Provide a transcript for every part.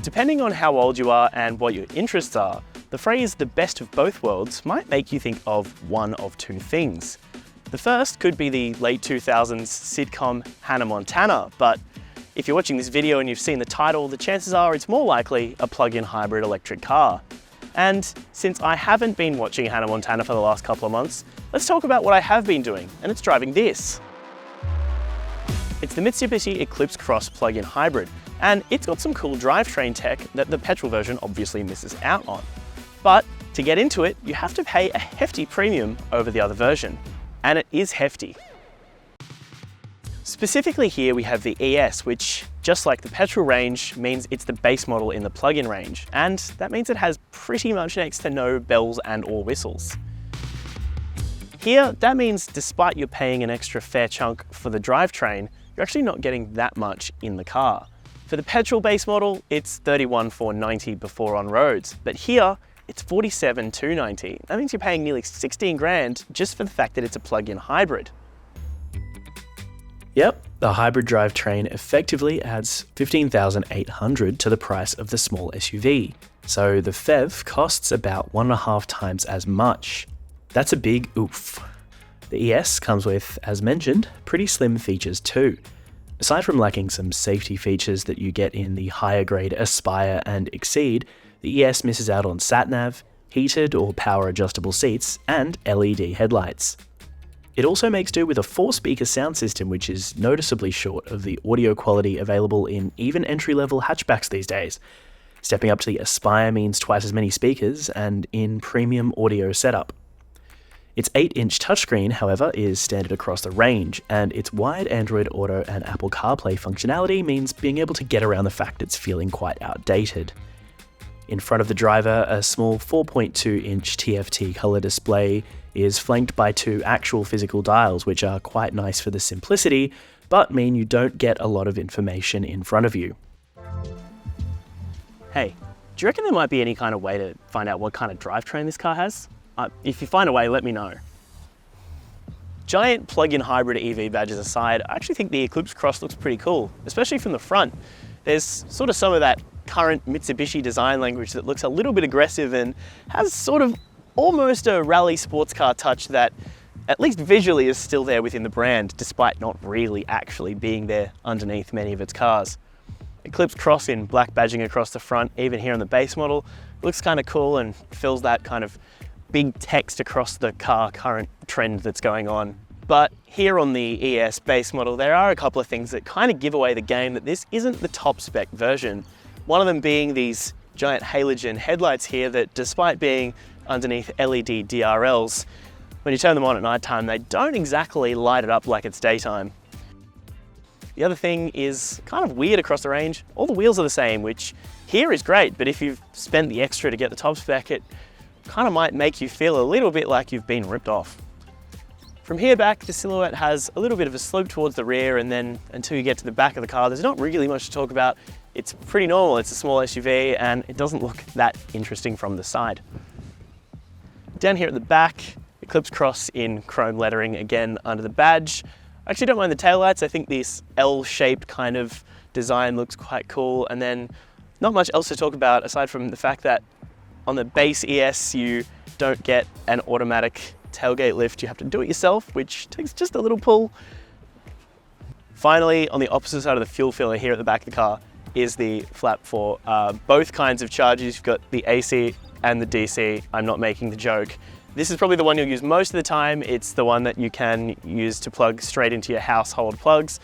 Depending on how old you are and what your interests are, the phrase "the best of both worlds" might make you think of one of two things. The first could be the late 2000s sitcom Hannah Montana, but if you're watching this video and you've seen the title, the chances are it's more likely a plug-in hybrid electric car. And since I haven't been watching Hannah Montana for the last couple of months, let's talk about what I have been doing, and it's driving this. It's the Mitsubishi Eclipse Cross plug-in hybrid, and it's got some cool drivetrain tech that the petrol version obviously misses out on. But to get into it, you have to pay a hefty premium over the other version, and it is hefty. Specifically here we have the ES, which, just like the petrol range, means it's the base model in the plug-in range, and that means it has pretty much next to no bells and or whistles. Here, that means despite you paying an extra fair chunk for the drivetrain, you're actually not getting that much in the car. For the petrol base model, it's $31,490 before on roads, but here, it's $47,290. That means you're paying nearly 16 grand just for the fact that it's a plug-in hybrid. Yep, the hybrid drivetrain effectively adds $15,800 to the price of the small SUV. So the PHEV costs about 1.5 times as much. That's a big oof. The ES comes with, as mentioned, pretty slim features too. Aside from lacking some safety features that you get in the higher grade Aspire and Exceed, the ES misses out on sat-nav, heated or power adjustable seats, and LED headlights. It also makes do with a 4-speaker sound system, which is noticeably short of the audio quality available in even entry-level hatchbacks these days. Stepping up to the Aspire means twice as many speakers and in premium audio setup. Its 8-inch touchscreen, however, is standard across the range, and its wide Android Auto and Apple CarPlay functionality means being able to get around the fact it's feeling quite outdated. In front of the driver, a small 4.2-inch TFT color display is flanked by 2 actual physical dials, which are quite nice for the simplicity, but mean you don't get a lot of information in front of you. Hey, do you reckon there might be any kind of way to find out what kind of drivetrain this car has? If you find a way, let me know. Giant plug-in hybrid EV badges aside, I actually think the Eclipse Cross looks pretty cool, especially from the front. There's sort of some of that current Mitsubishi design language that looks a little bit aggressive and has sort of almost a rally sports car touch that, at least visually, is still there within the brand, despite not really actually being there underneath many of its cars. Eclipse Cross in black badging across the front, even here on the base model, looks kind of cool and fills that kind of big text across the car current trend that's going on. But here on the ES base model, there are a couple of things that kind of give away the game that this isn't the top spec version. One of them being these giant halogen headlights here that, despite being underneath LED DRLs, when you turn them on at night time, they don't exactly light it up like it's daytime. The other thing is kind of weird across the range. All the wheels are the same, which here is great, but if you've spent the extra to get the top spec, it kind of might make you feel a little bit like you've been ripped off. From here back, the silhouette has a little bit of a slope towards the rear, and then until you get to the back of the car, there's not really much to talk about. It's pretty normal, it's a small SUV, and it doesn't look that interesting from the side. Down here at the back, Eclipse Cross in chrome lettering again under the badge. I actually don't mind the taillights. I think this L-shaped kind of design looks quite cool, and then not much else to talk about aside from the fact that on the base ES you don't get an automatic tailgate lift. You have to do it yourself, which takes just a little pull. Finally, on the opposite side of the fuel filler here at the back of the car is the flap for both kinds of chargers. You've got the AC and the DC. I'm not making the joke. This is probably the one you'll use most of the time. It's the one that you can use to plug straight into your household plugs.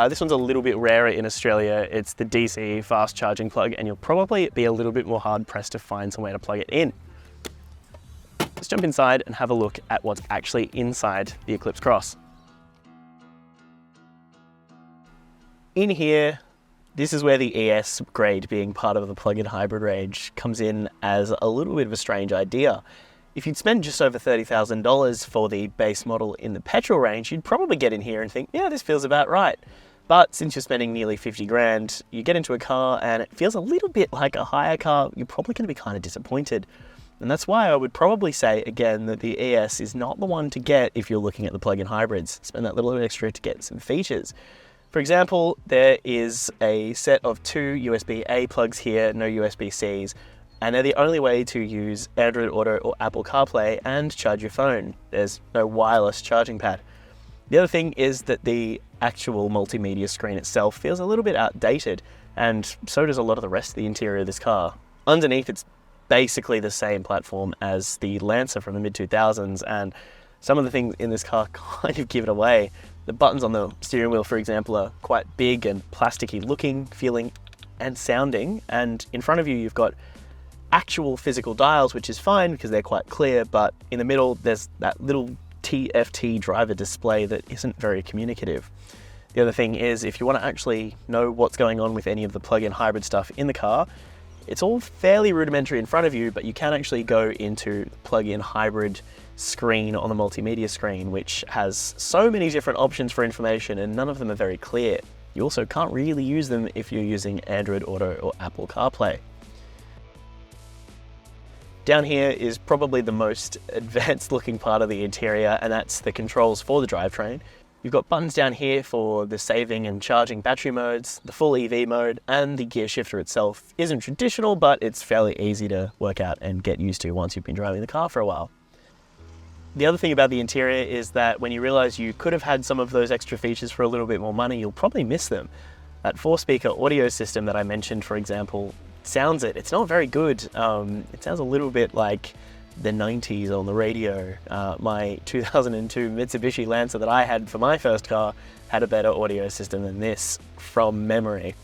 This one's a little bit rarer in Australia. It's the DC fast charging plug, and you'll probably be a little bit more hard pressed to find some way to plug it in. Let's jump inside and have a look at what's actually inside the Eclipse Cross. In here, this is where the ES grade, being part of the plug-in hybrid range, comes in as a little bit of a strange idea. If you'd spend just over $30,000 for the base model in the petrol range, you'd probably get in here and think, yeah, this feels about right. But since you're spending nearly 50 grand, you get into a car and it feels a little bit like a hire car, you're probably going to be kind of disappointed. And that's why I would probably say, again, that the ES is not the one to get if you're looking at the plug-in hybrids. Spend that little bit extra to get some features. For example, there is a set of 2 USB-A plugs here, no USB-Cs, and they're the only way to use Android Auto or Apple CarPlay and charge your phone. There's no wireless charging pad. The other thing is that the actual multimedia screen itself feels a little bit outdated, and so does a lot of the rest of the interior of this car. Underneath, it's basically the same platform as the Lancer from the mid-2000s, and some of the things in this car kind of give it away. The buttons on the steering wheel, for example, are quite big and plasticky looking, feeling and sounding, and in front of you you've got actual physical dials, which is fine because they're quite clear, but in the middle there's that little TFT driver display that isn't very communicative. The other thing is, if you want to actually know what's going on with any of the plug-in hybrid stuff in the car, it's all fairly rudimentary in front of you, but you can actually go into plug-in hybrid screen on the multimedia screen, which has so many different options for information and none of them are very clear. You also can't really use them if you're using Android Auto or Apple CarPlay. Down here is probably the most advanced looking part of the interior, and that's the controls for the drivetrain. You've got buttons down here for the saving and charging battery modes, the full EV mode, and the gear shifter itself isn't traditional, but it's fairly easy to work out and get used to once you've been driving the car for a while. The other thing about the interior is that when you realize you could have had some of those extra features for a little bit more money, you'll probably miss them. That 4-speaker audio system that I mentioned, for example, sounds it. It's not very good. It sounds a little bit like the 90s on the radio. My 2002 Mitsubishi Lancer that I had for my first car had a better audio system than this from memory.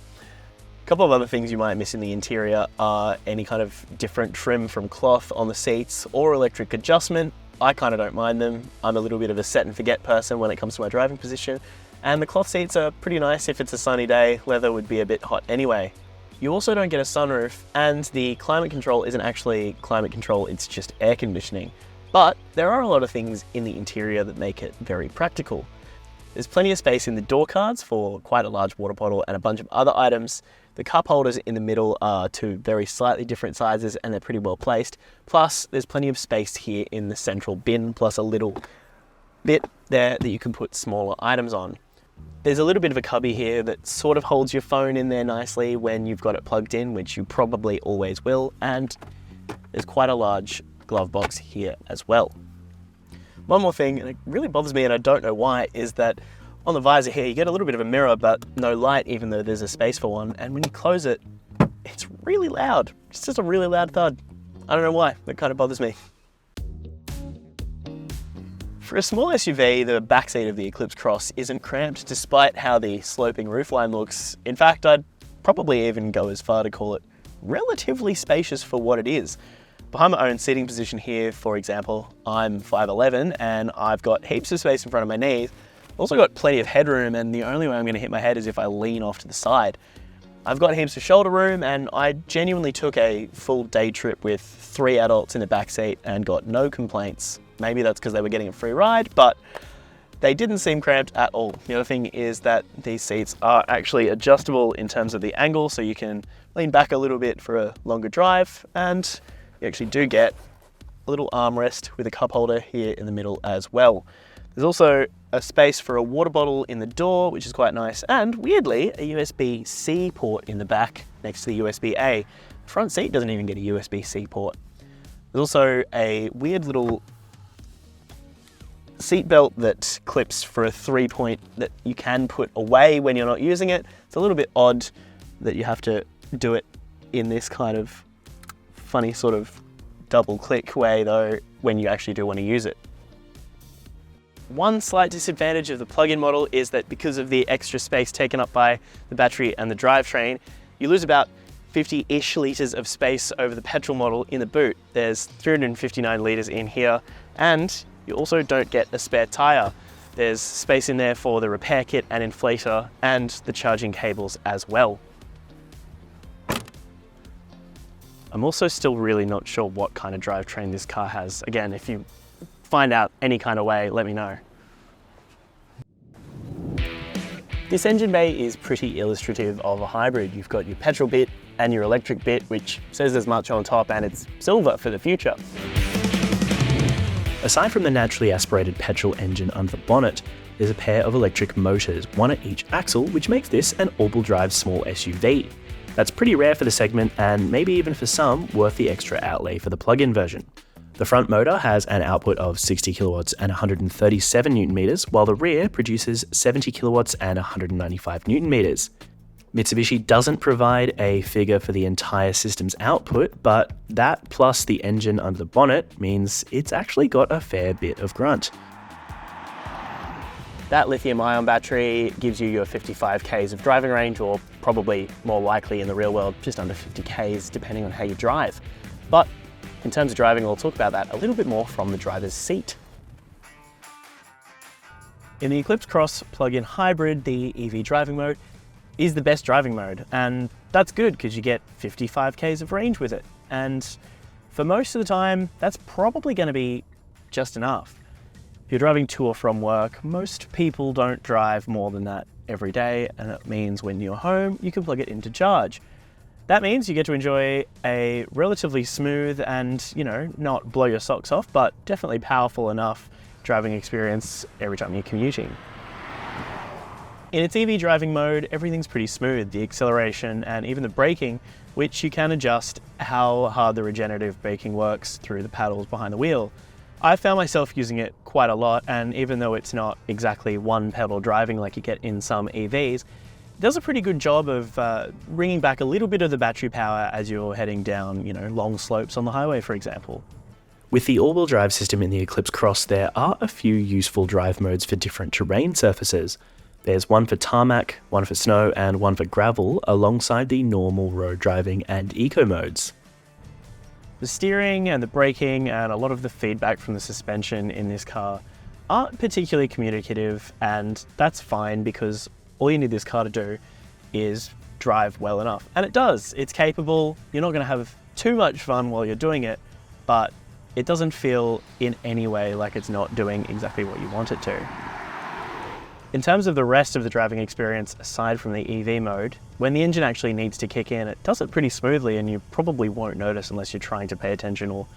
A couple of other things you might miss in the interior are any kind of different trim from cloth on the seats or electric adjustment. I kind of don't mind them. I'm a little bit of a set and forget person when it comes to my driving position, and the cloth seats are pretty nice if it's a sunny day. Leather would be a bit hot anyway. You also don't get a sunroof, and the climate control isn't actually climate control, it's just air conditioning. But there are a lot of things in the interior that make it very practical. There's plenty of space in the door cards for quite a large water bottle and a bunch of other items. The cup holders in the middle are 2 very slightly different sizes and they're pretty well placed. Plus, there's plenty of space here in the central bin, plus a little bit there that you can put smaller items on. There's a little bit of a cubby here that sort of holds your phone in there nicely when you've got it plugged in, which you probably always will, and there's quite a large glove box here as well. One more thing, and it really bothers me and I don't know why, is that on the visor here you get a little bit of a mirror but no light, even though there's a space for one, and when you close it, it's really loud. It's just a really loud thud. I don't know why, that kind of bothers me. For a small SUV, the backseat of the Eclipse Cross isn't cramped despite how the sloping roofline looks. In fact, I'd probably even go as far to call it relatively spacious for what it is. Behind my own seating position here, for example, I'm 5'11" and I've got heaps of space in front of my knees. I've also got plenty of headroom, and the only way I'm going to hit my head is if I lean off to the side. I've got heaps of shoulder room, and I genuinely took a full day trip with 3 adults in the backseat and got no complaints. Maybe that's because they were getting a free ride, but they didn't seem cramped at all. The other thing is that these seats are actually adjustable in terms of the angle, so you can lean back a little bit for a longer drive, and you actually do get a little armrest with a cup holder here in the middle as well. There's also a space for a water bottle in the door, which is quite nice, and weirdly, a USB-C port in the back next to the USB-A. The front seat doesn't even get a USB-C port. There's also a weird little seatbelt that clips for a 3-point that you can put away when you're not using it. It's a little bit odd that you have to do it in this kind of funny sort of double click way though when you actually do want to use it. One slight disadvantage of the plug-in model is that because of the extra space taken up by the battery and the drivetrain, you lose about 50-ish litres of space over the petrol model in the boot. There's 359 litres in here, and you also don't get a spare tyre. There's space in there for the repair kit and inflator and the charging cables as well. I'm also still really not sure what kind of drivetrain this car has. Again, if you find out any kind of way, let me know. This engine bay is pretty illustrative of a hybrid. You've got your petrol bit and your electric bit, which says as much on top, and it's silver for the future. Aside from the naturally aspirated petrol engine under the bonnet, there's a pair of electric motors, one at each axle, which makes this an all-wheel drive small SUV. That's pretty rare for the segment and maybe even for some worth the extra outlay for the plug-in version. The front motor has an output of 60 kilowatts and 137 newton meters, while the rear produces 70 kilowatts and 195 newton meters. Mitsubishi doesn't provide a figure for the entire system's output, but that plus the engine under the bonnet means it's actually got a fair bit of grunt. That lithium-ion battery gives you your 55 k's of driving range, or probably more likely in the real world, just under 50 k's depending on how you drive. But in terms of driving, we'll talk about that a little bit more from the driver's seat. In the Eclipse Cross plug-in hybrid, the EV driving mode is the best driving mode, and that's good because you get 55 k's of range with it. And for most of the time, that's probably going to be just enough. If you're driving to or from work, most people don't drive more than that every day, and it means when you're home, you can plug it into charge. That means you get to enjoy a relatively smooth and, not blow your socks off, but definitely powerful enough driving experience every time you're commuting. In its EV driving mode, everything's pretty smooth, the acceleration and even the braking, which you can adjust how hard the regenerative braking works through the paddles behind the wheel. I found myself using it quite a lot, and even though it's not exactly one pedal driving like you get in some EVs, it does a pretty good job of bringing back a little bit of the battery power as you're heading down, long slopes on the highway, for example. With the all-wheel drive system in the Eclipse Cross, there are a few useful drive modes for different terrain surfaces. There's one for tarmac, one for snow, and one for gravel, alongside the normal road driving and eco modes. The steering and the braking and a lot of the feedback from the suspension in this car aren't particularly communicative, and that's fine because all you need this car to do is drive well enough. And it does. It's capable. You're not going to have too much fun while you're doing it, but it doesn't feel in any way like it's not doing exactly what you want it to. In terms of the rest of the driving experience, aside from the EV mode, when the engine actually needs to kick in, it does it pretty smoothly, and you probably won't notice unless you're trying to pay attention or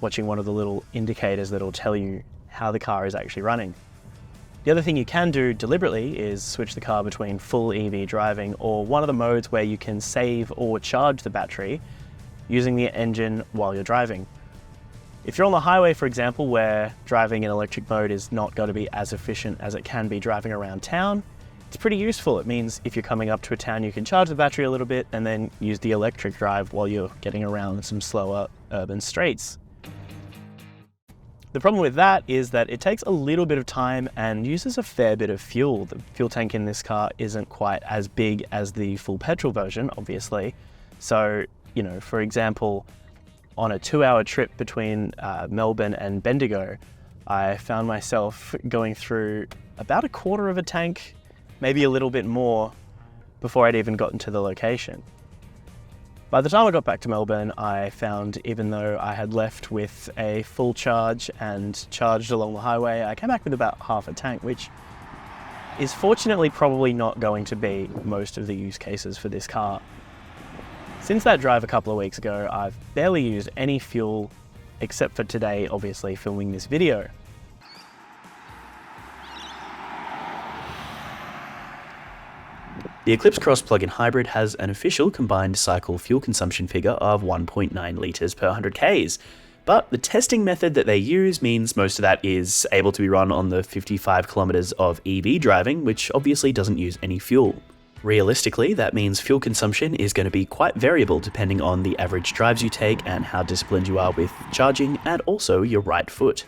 watching one of the little indicators that'll tell you how the car is actually running. The other thing you can do deliberately is switch the car between full EV driving or one of the modes where you can save or charge the battery using the engine while you're driving. If you're on the highway, for example, where driving in electric mode is not going to be as efficient as it can be driving around town, it's pretty useful. It means if you're coming up to a town, you can charge the battery a little bit and then use the electric drive while you're getting around some slower urban streets. The problem with that is that it takes a little bit of time and uses a fair bit of fuel. The fuel tank in this car isn't quite as big as the full petrol version, obviously. So, for example, on a 2-hour trip between Melbourne and Bendigo, I found myself going through about a quarter of a tank, maybe a little bit more, before I'd even gotten to the location. By the time I got back to Melbourne, I found even though I had left with a full charge and charged along the highway, I came back with about half a tank, which is fortunately probably not going to be most of the use cases for this car. Since that drive a couple of weeks ago, I've barely used any fuel, except for today, obviously, filming this video. The Eclipse Cross plug-in hybrid has an official combined cycle fuel consumption figure of 1.9 litres per 100 k's, but the testing method that they use means most of that is able to be run on the 55 kilometres of EV driving, which obviously doesn't use any fuel. Realistically, that means fuel consumption is going to be quite variable depending on the average drives you take and how disciplined you are with charging, and also your right foot.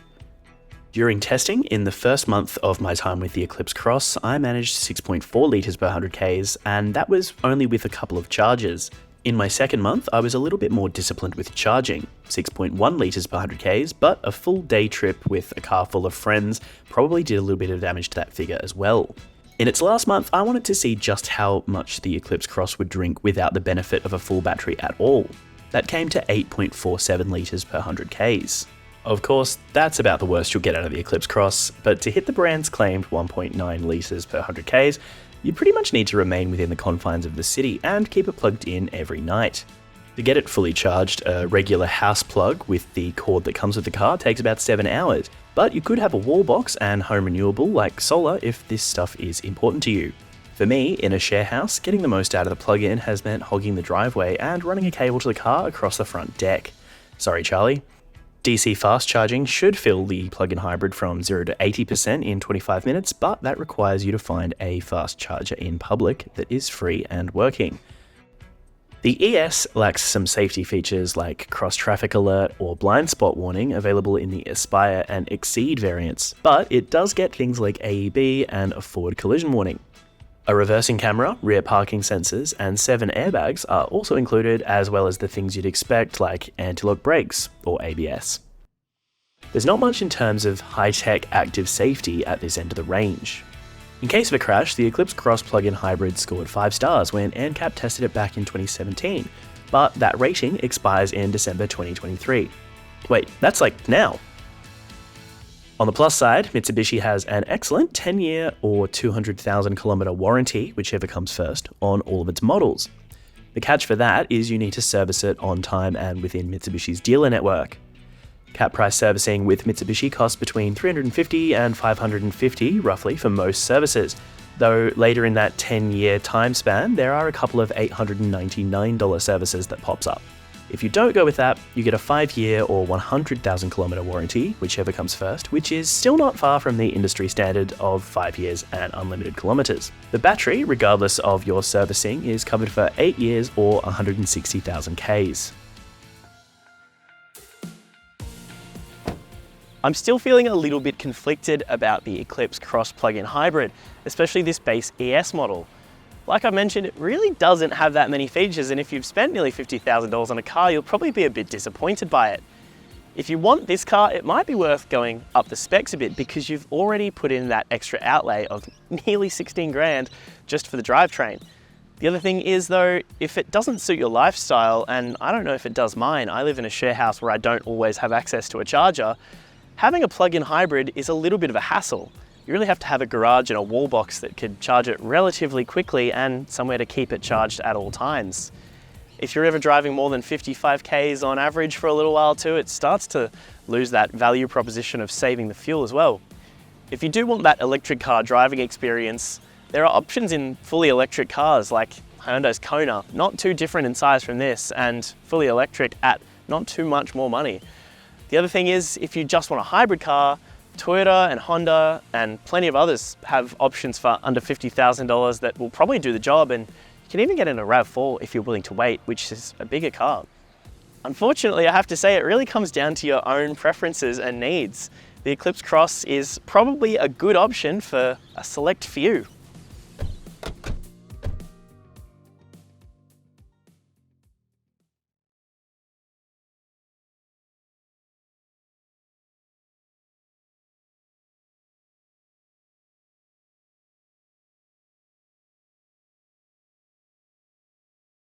During testing, in the first month of my time with the Eclipse Cross, I managed 6.4 litres per 100 k's, and that was only with a couple of charges. In my second month, I was a little bit more disciplined with charging, 6.1 litres per 100 k's, but a full day trip with a car full of friends probably did a little bit of damage to that figure as well. In its last month, I wanted to see just how much the Eclipse Cross would drink without the benefit of a full battery at all. That came to 8.47 litres per 100 k's. Of course, that's about the worst you'll get out of the Eclipse Cross, but to hit the brand's claimed 1.9 litres per 100 k's, you pretty much need to remain within the confines of the city and keep it plugged in every night. To get it fully charged, a regular house plug with the cord that comes with the car takes about 7 hours, but you could have a wall box and home renewable like solar if this stuff is important to you. For me, in a share house, getting the most out of the plug-in has meant hogging the driveway and running a cable to the car across the front deck. Sorry, Charlie. DC fast charging should fill the plug-in hybrid from 0 to 80% in 25 minutes, but that requires you to find a fast charger in public that is free and working. The ES lacks some safety features like cross-traffic alert or blind spot warning available in the Aspire and Exceed variants, but it does get things like AEB and a forward collision warning. A reversing camera, rear parking sensors, and 7 airbags are also included, as well as the things you'd expect like anti-lock brakes or ABS. There's not much in terms of high-tech active safety at this end of the range. In case of a crash, the Eclipse Cross plug-in hybrid scored 5 stars when NCAP tested it back in 2017, but that rating expires in December 2023. Wait, that's like now! On the plus side, Mitsubishi has an excellent 10-year or 200,000 kilometer warranty, whichever comes first, on all of its models. The catch for that is you need to service it on time and within Mitsubishi's dealer network. Cap price servicing with Mitsubishi costs between $350 and $550 roughly for most services, though later in that 10-year time span, there are a couple of $899 services that pops up. If you don't go with that, you get a 5-year or 100,000 kilometer warranty, whichever comes first, which is still not far from the industry standard of 5 years and unlimited kilometers. The battery, regardless of your servicing, is covered for 8 years or 160,000 Ks. I'm still feeling a little bit conflicted about the Eclipse Cross plug-in hybrid, especially this base ES model. Like I mentioned, it really doesn't have that many features, and if you've spent nearly $50,000 on a car, you'll probably be a bit disappointed by it. If you want this car, it might be worth going up the specs a bit because you've already put in that extra outlay of nearly 16 grand just for the drivetrain. The other thing is though, if it doesn't suit your lifestyle, and I don't know if it does mine, I live in a share house where I don't always have access to a charger, having a plug-in hybrid is a little bit of a hassle. You really have to have a garage and a wall box that could charge it relatively quickly and somewhere to keep it charged at all times. If you're ever driving more than 55 Ks on average for a little while too, it starts to lose that value proposition of saving the fuel as well. If you do want that electric car driving experience, there are options in fully electric cars like Hyundai's Kona, not too different in size from this, and fully electric at not too much more money. The other thing is, if you just want a hybrid car, Toyota and Honda and plenty of others have options for under $50,000 that will probably do the job, and you can even get in a RAV4 if you're willing to wait, which is a bigger car. Unfortunately, I have to say it really comes down to your own preferences and needs. The Eclipse Cross is probably a good option for a select few.